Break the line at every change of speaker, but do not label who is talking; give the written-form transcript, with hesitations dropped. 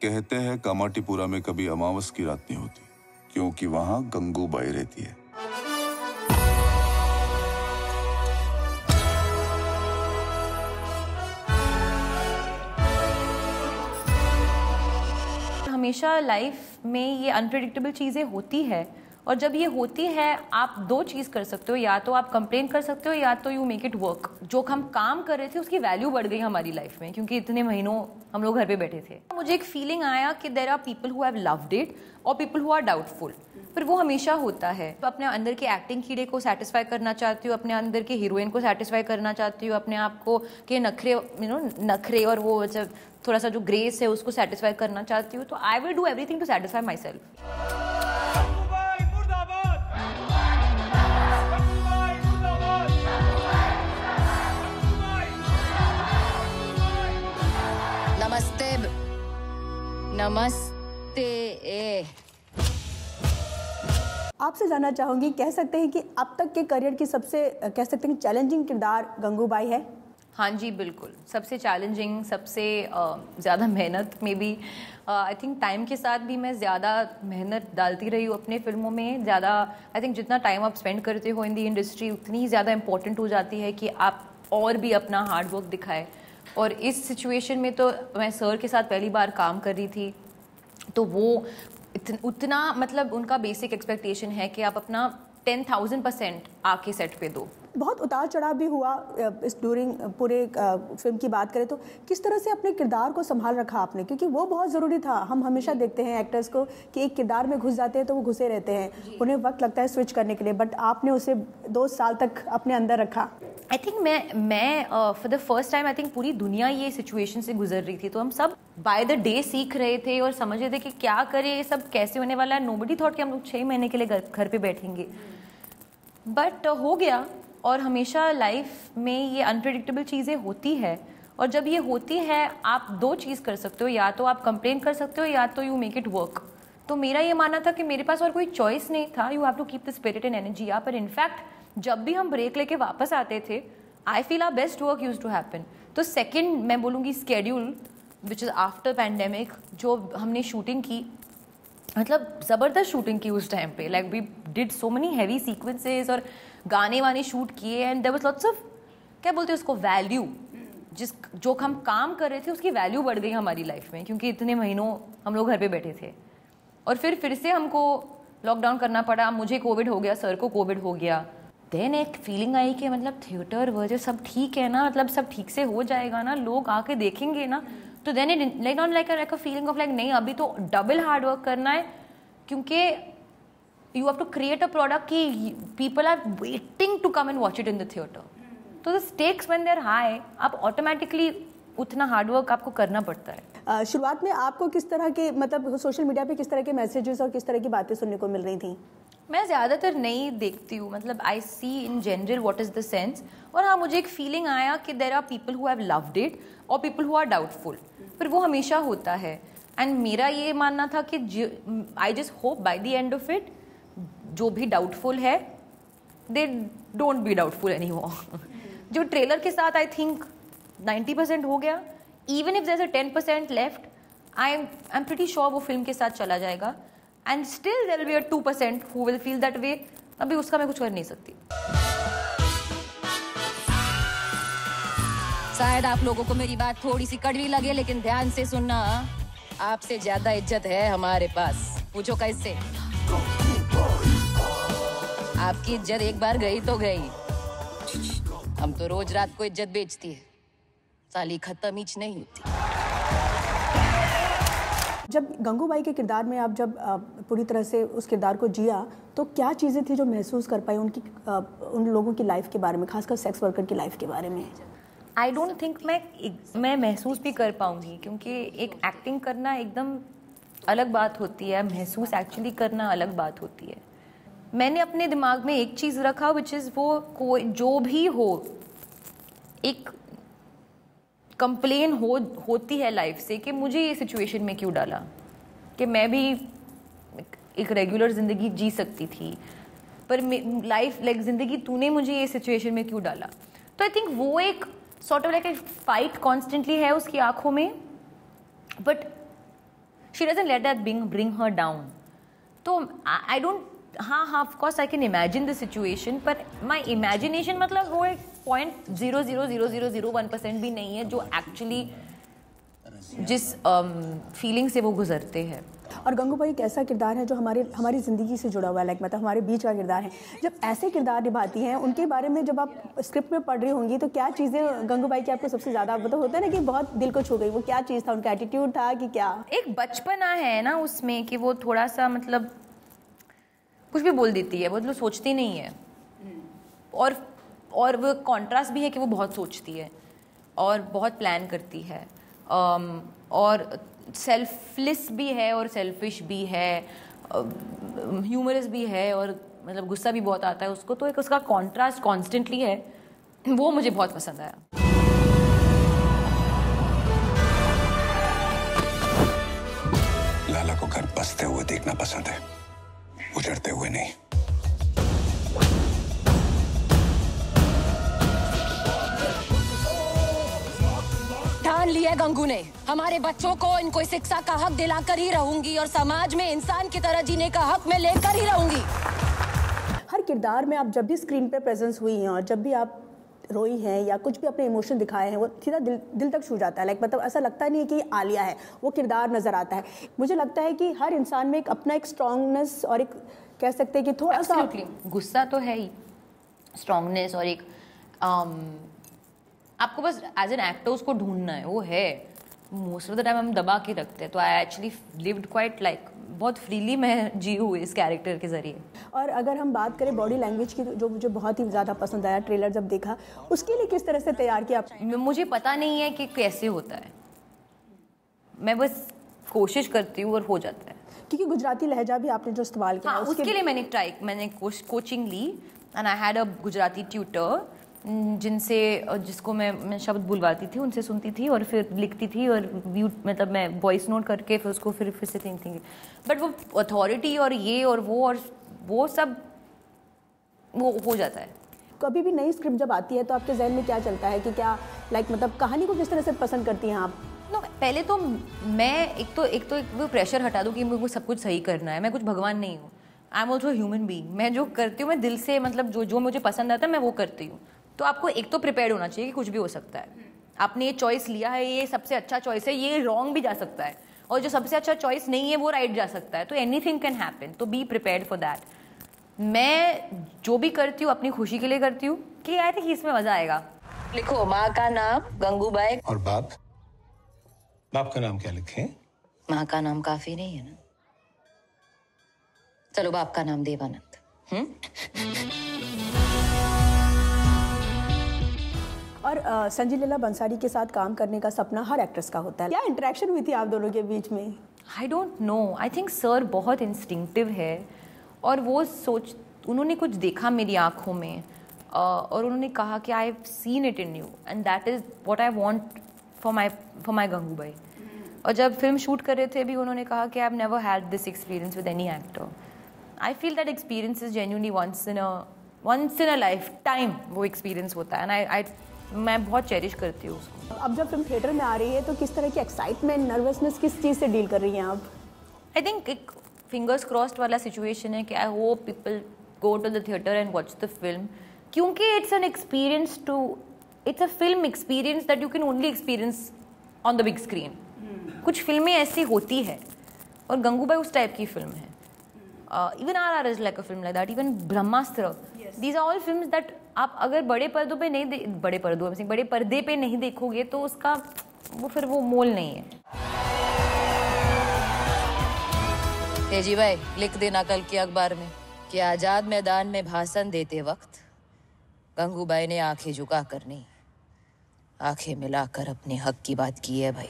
कहते हैं कामाटीपुरा में कभी अमावस की रात नहीं होती, क्योंकि वहां गंगूबाई रहती है।
हमेशा लाइफ में ये अनप्रेडिक्टेबल चीज़ें होती है, और जब ये होती है आप दो चीज़ कर सकते हो, या तो आप कंप्लेन कर सकते हो या तो यू मेक इट वर्क। जो हम काम कर रहे थे उसकी वैल्यू बढ़ गई हमारी लाइफ में, क्योंकि इतने महीनों हम लोग घर पे बैठे थे। मुझे एक फीलिंग आया कि there are people who have loved it और पीपल हु आर डाउटफुल, पर वो हमेशा होता है। तो अपने अंदर के एक्टिंग कीड़े को सेटिस्फाई करना चाहती हूँ, अपने अंदर के हीरोइन को सेटिस्फाई करना चाहती हूँ, अपने आप को के नखरे और वो जब थोड़ा सा जो ग्रेस है उसको सेटिस्फाई करना चाहती हूँ। तो I will do everything to satisfy my self.
नमस्ते।
आपसे जानना चाहूंगी, कह सकते हैं कि अब तक के करियर की सबसे कह सकते हैं चैलेंजिंग किरदार गंगूबाई है?
हाँ जी, बिल्कुल। सबसे चैलेंजिंग, सबसे ज़्यादा मेहनत में भी आई थिंक टाइम के साथ भी मैं ज़्यादा मेहनत डालती रही हूँ अपने फिल्मों में। ज़्यादा आई थिंक जितना टाइम आप स्पेंड करते हो इन दी इंडस्ट्री उतनी ज़्यादा इम्पोर्टेंट हो जाती है कि आप और भी अपना हार्ड वर्क दिखाएं। और इस सिचुएशन में तो मैं सर के साथ पहली बार काम कर रही थी, तो वो उतना मतलब उनका बेसिक एक्सपेक्टेशन है कि आप अपना 10,000% आके सेट पे दो।
बहुत उतार चढ़ाव भी हुआ इस ड्यूरिंग पूरे फिल्म की बात करें तो किस तरह से अपने किरदार को संभाल रखा आपने, क्योंकि वो बहुत ज़रूरी था। हम हमेशा देखते हैं एक्टर्स को कि एक किरदार में घुस जाते हैं तो वो घुसे रहते हैं, उन्हें वक्त लगता है स्विच करने के लिए, बट आपने उसे 2 साल तक अपने अंदर रखा।
आई थिंक मैं for the first time I think पूरी दुनिया ये सिचुएशन से गुजर रही थी, तो हम सब बाय द डे सीख रहे थे और समझ रहे थे कि क्या करें, ये सब कैसे होने वाला है। नोबडी थॉट कि हम लोग 6 महीने के लिए घर पे बैठेंगे, बट हो गया। और हमेशा लाइफ में ये अनप्रेडिक्टेबल चीज़ें होती है, और जब ये होती है आप दो चीज़ कर सकते हो, या तो आप कंप्लेन कर सकते हो या तो यू मेक इट वर्क। तो मेरा ये मानना था कि मेरे पास और कोई चॉइस नहीं था, you have to keep the spirit and energy up. पर इनफैक्ट जब भी हम ब्रेक लेके वापस आते थे, I feel our best work used to happen. तो सेकेंड मैं बोलूँगी schedule which is after pandemic, जो हमने शूटिंग की, मतलब ज़बरदस्त शूटिंग की उस टाइम पे। Like we did so many heavy sequences और गाने वाने शूट किए, and there was lots of, क्या बोलते हैं उसको, वैल्यू। जो हम काम कर रहे थे उसकी वैल्यू बढ़ गई हमारी लाइफ में, क्योंकि इतने महीनों हम लोग घर पे बैठे थे। और फिर से हमको लॉकडाउन करना पड़ा। मुझे कोविड हो गया, सर को कोविड हो गया। देन एक फीलिंग आई कि मतलब थिएटर वजह सब ठीक है ना, मतलब सब ठीक से हो जाएगा ना, लोग आके देखेंगे ना। तो then it like not like a feeling of like नहीं, अभी तो डबल हार्ड वर्क करना है, क्योंकि you have to create a product कि people are waiting to come and watch it in the theatre. तो the stakes when they are high, आप automatically उतना हार्ड वर्क आपको करना पड़ता है।
शुरुआत में आपको किस तरह के, मतलब सोशल मीडिया पे किस तरह के मैसेजेस और किस तरह की बातें सुनने को मिल रही थी?
मैं ज़्यादातर नहीं देखती हूँ, मतलब I see in general what is the sense. और हाँ, मुझे एक फीलिंग आया कि there are people who have loved it और पीपल हु आर डाउटफुल, पर वो हमेशा होता है। एंड मेरा ये मानना था कि I just hope by the end of it जो भी डाउटफुल है they don't be doubtful anymore. जो ट्रेलर के साथ आई थिंक 90% हो गया, even if there is a 10% left, I am pretty sure वो फिल्म के साथ चला जाएगा। And still there will be a 2% who will feel that way. अभी उसका मैं कुछ कर नहीं सकती।
शायद आप लोगों को मेरी बात थोड़ी सी कड़वी लगे, लेकिन ध्यान से सुनना, आपसे ज्यादा इज्जत है हमारे पास। पूछो कैसे? आपकी इज्जत एक बार गई तो गई, हम तो रोज रात को इज्जत बेचती है, साली खत्म हीच नहीं होती।
जब गंगूबाई के किरदार में आप जब पूरी तरह से उस किरदार को जिया, तो क्या चीज़ें थी जो महसूस कर पाई उनकी उन लोगों की लाइफ के बारे में, खासकर सेक्स वर्कर की लाइफ के बारे में?
आई डोंट थिंक मैं महसूस भी कर पाऊंगी, क्योंकि एक एक्टिंग करना एकदम अलग बात होती है, महसूस एक्चुअली करना अलग बात होती है। मैंने अपने दिमाग में एक चीज़ रखा विच इज़ वो कोई जो भी हो, एक कंप्लेन होती है लाइफ से कि मुझे ये सिचुएशन में क्यों डाला, कि मैं भी एक रेगुलर ज़िंदगी जी सकती थी, पर लाइफ लाइक ज़िंदगी तूने मुझे ये सिचुएशन में क्यों डाला। तो आई थिंक वो एक sort of like fight constantly है उसकी आंखों में, but she doesn't let that bring her down. तो आई डोंट, हाँ of course I can imagine the situation, पर माई इमेजिनेशन मतलब वो एक 0.00001% भी नहीं है जो एक्चुअली जिस फीलिंग से वो गुजरते हैं.
और गंगूबाई एक ऐसा किरदार है जो हमारी ज़िंदगी से जुड़ा हुआ है, लाइक मतलब हमारे बीच का किरदार है. जब ऐसे किरदार निभाती हैं उनके बारे में जब आप स्क्रिप्ट में पढ़ रही होंगी तो क्या चीज़ें गंगूबाई की आपको सबसे ज़्यादा मतलब होता है ना कि बहुत दिल को छू गई, वो क्या चीज़ था, उनका एटीट्यूड था कि क्या?
एक बचपना है ना उसमें कि वो थोड़ा सा मतलब कुछ भी बोल देती है, वो मतलब सोचती नहीं है. और वो कॉन्ट्रास्ट भी है कि वो बहुत सोचती है और बहुत प्लान करती है, और सेल्फलेस भी है और सेल्फिश भी है, ह्यूमरस भी है, और मतलब गुस्सा भी बहुत आता है उसको. तो एक उसका कॉन्ट्रास्ट कॉन्स्टेंटली है, वो मुझे बहुत पसंद आया.
लाला को घर बसते हुए देखना पसंद है, उजड़ते हुए नहीं.
ठान लिया गंगू ने, हमारे बच्चों को इनको शिक्षा का हक दिलाकर ही रहूंगी और समाज में इंसान की तरह जीने का हक मैं लेकर ही रहूंगी.
हर किरदार में आप जब भी स्क्रीन पे प्रेजेंस हुई हैं और जब भी आप रोई हैं या कुछ भी अपने इमोशन दिखाए हैं, वो सीधा दिल तक छू जाता है. लाइक मतलब ऐसा लगता नहीं है कि ये आलिया है, वो किरदार नजर आता है. मुझे लगता है कि हर इंसान में एक अपना एक स्ट्रांगनेस और एक कह सकते हैं कि थोड़ा सा
गुस्सा तो है ही, स्ट्रांगनेस, और एक आपको बस एज एन एक्टर उसको ढूंढना है, वो है. मोस्ट ऑफ द टाइम हम दबा के रखते हैं. तो I actually lived quite like बहुत फ्रीली मैं जी हूँ इस कैरेक्टर के जरिए.
और अगर हम बात करें बॉडी लैंग्वेज की, जो मुझे बहुत ही ज़्यादा पसंद आया ट्रेलर जब देखा, उसके लिए किस तरह से तैयार किया?
मुझे पता नहीं है कि कैसे होता है, मैं बस कोशिश करती हूँ और हो जाता है.
क्योंकि गुजराती लहजा भी आपने जो इस्तेमाल किया,
हाँ, उसके लिए मैंने कोचिंग ली and I had a Gujarati tutor जिसको मैं शब्द बुलवाती थी, उनसे सुनती थी और फिर लिखती थी, और मतलब मैं वॉइस नोट करके फिर उसको फिर से थिंकिंग. बट वो अथॉरिटी और ये और वो सब वो हो जाता है.
कभी भी नई स्क्रिप्ट जब आती है तो आपके जहन में क्या चलता है कि क्या लाइक मतलब कहानी को किस तरह से पसंद करती हैं आप?
पहले तो मैं एक वो प्रेशर हटा दूँ कि मुझे सब कुछ सही करना है. मैं कुछ भगवान नहीं हूँ. I am also human being. मैं जो करती हूँ मैं दिल से, मतलब जो मुझे पसंद आता है मैं वो करती हूँ. तो आपको एक तो प्रिपेयर्ड होना चाहिए कि कुछ भी हो सकता है. आपने ये चॉइस लिया है, ये सबसे अच्छा चॉइस है, ये रॉन्ग भी जा सकता है, और जो सबसे अच्छा चॉइस नहीं है वो राइट जा सकता है. तो एनीथिंग कैन हैपन, तो बी प्रिपेयर्ड फॉर दैट. मैं जो भी करती हूँ अपनी खुशी के लिए करती हूँ कि आई थिंक इसमें मजा आएगा.
लिखो माँ का नाम गंगूबाई.
और बाप का नाम क्या लिखें?
माँ का नाम काफी नहीं है ना? चलो बाप का नाम देवानंद.
और संजय लीला बंसारी के साथ काम करने का सपना हर एक्ट्रेस का होता है. क्या इंटरेक्शन हुई थी आप दोनों के बीच में?
I don't know. I think sir बहुत इंस्टिंक्टिव है, और वो उन्होंने कुछ देखा मेरी आंखों में, और उन्होंने कहा कि I have seen it in you and that is what I want for my Gangubai. और जब फिल्म शूट कर रहे थे भी उन्होंने कहा कि I have never had this experience with any actor. I feel that experience is genuinely once in a life time वो एक्सपीरियंस होता है, एंड मैं बहुत चेरिश करती हूँ उसको.
अब जब फिल्म थिएटर में आ रही है तो किस तरह की एक्साइटमेंट, नर्वसनेस किस चीज़ से डील कर रही हैं आप?
आई थिंक एक फिंगर्स क्रॉस्ड वाला सिचुएशन है कि I hope people go to the theatre and watch the film, क्योंकि it's a film experience that you can only experience on the big screen. कुछ फिल्में ऐसी होती है, और गंगूबाई उस टाइप की फिल्म है. Even RRR is like a film like that, even Brahmastra. These are all films that आप अगर बड़े पर्दे पे नहीं देखोगे तो उसका फिर वो मोल नहीं है.
तेजी भाई लिख देना कल के अखबार में कि आजाद मैदान में भाषण देते वक्त गंगूबाई ने आंखें झुका कर नहीं, आंखें मिलाकर अपने हक की बात की है भाई.